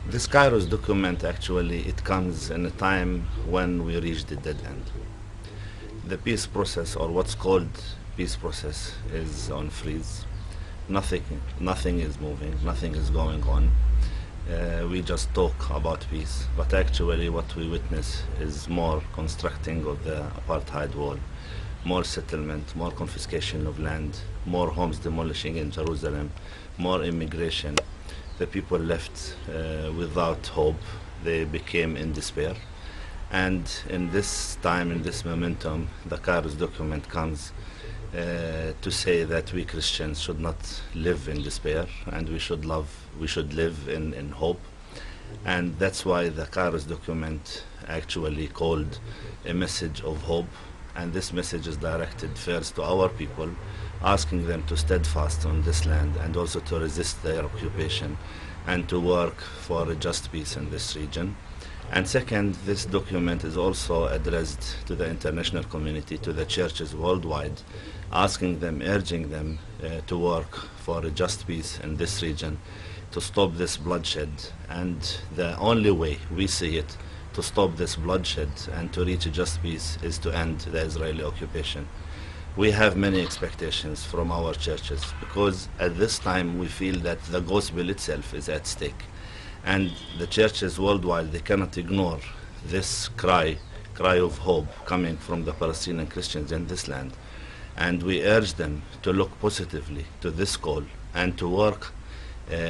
This Kairos document actually it comes in a time when we reach the dead end. The peace process, or what's called peace process, is on freeze. Nothing is moving, nothing is going on. We just talk about peace, but actually what we witness is more constructing of the apartheid wall, more settlement, more confiscation of land, more homes demolishing in Jerusalem, more immigration. The people left without hope. They became in despair. And in this time, in this momentum, the Kairos document comes to say that we Christians should not live in despair, and we should live in hope. And that's why the Kairos document actually called a message of hope. And this message is directed first to our people, asking them to steadfast on this land and also to resist their occupation and to work for a just peace in this region. And second, this document is also addressed to the international community, to the churches worldwide, asking them, urging them to work for a just peace in this region, to stop this bloodshed. And the only way we see it to stop this bloodshed and to reach a just peace is to end the Israeli occupation. We have many expectations from our churches because at this time we feel that the gospel itself is at stake. And the churches worldwide, they cannot ignore this cry of hope coming from the Palestinian Christians in this land. And we urge them to look positively to this call and to work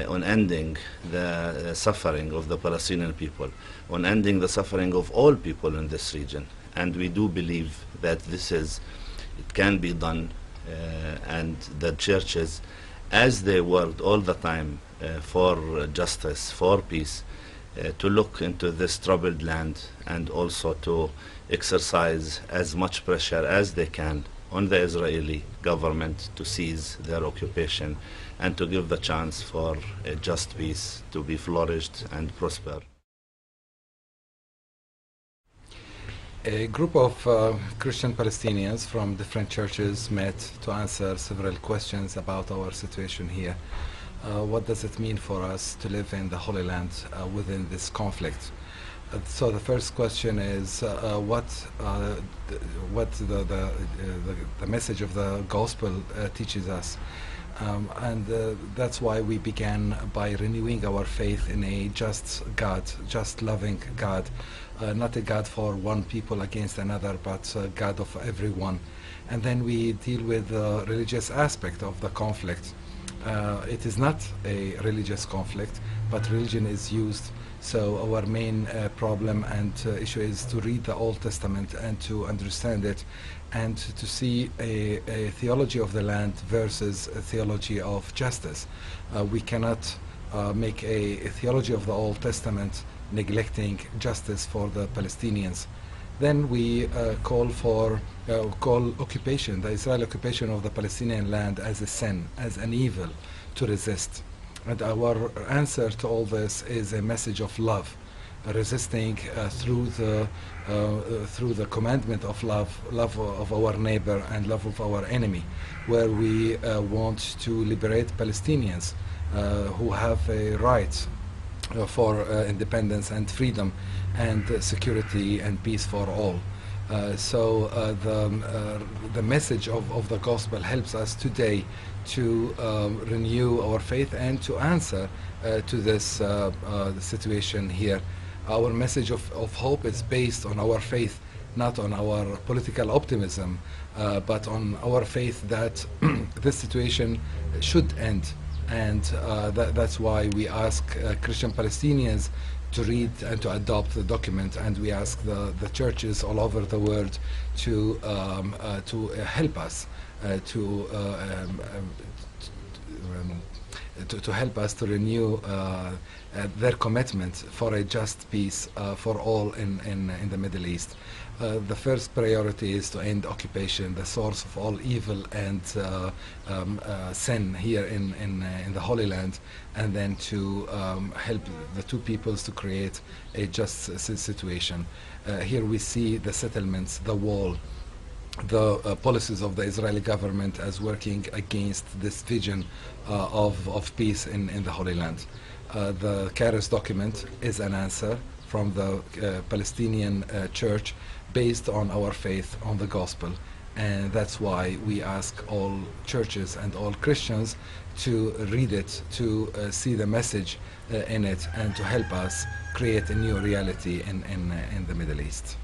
on ending the suffering of the Palestinian people, on ending the suffering of all people in this region. And we do believe that it can be done, and the churches, as they worked all the time for justice, for peace, to look into this troubled land and also to exercise as much pressure as they can on the Israeli government to cease their occupation and to give the chance for a just peace to be flourished and prosper. A group of Christian Palestinians from different churches met to answer several questions about our situation here. What does it mean for us to live in the Holy Land within this conflict? So the first question is what the message of the gospel teaches us. That's why we began by renewing our faith in a just God, just loving God, not a God for one people against another, but a God of everyone. And then we deal with the religious aspect of the conflict. It is not a religious conflict, but religion is used. So our main problem and issue is to read the Old Testament and to understand it, and to see a theology of the land versus a theology of justice. We cannot make a theology of the Old Testament neglecting justice for the Palestinians. Then we call occupation, the Israeli occupation of the Palestinian land, as a sin, as an evil to resist. And our answer to all this is a message of love, resisting through the commandment of love of our neighbor and love of our enemy, where we want to liberate Palestinians who have a right for independence and freedom and security and peace for all. So the message of the gospel helps us today to renew our faith and to answer to this situation here. Our message of hope is based on our faith, not on our political optimism, but on our faith that this situation should end. And that's why we ask Christian Palestinians to read and to adopt the document, and we ask the churches all over the world to help us to help us to renew their commitment for a just peace for all in the Middle East. The first priority is to end occupation, the source of all evil and sin here in the Holy Land, and then to help the two peoples to create a just situation. Here we see the settlements, the wall, the policies of the Israeli government as working against this vision of peace in the Holy Land. The Kairos document is an answer from the Palestinian church based on our faith, on the gospel. And that's why we ask all churches and all Christians to read it, to see the message in it, and to help us create a new reality in the Middle East.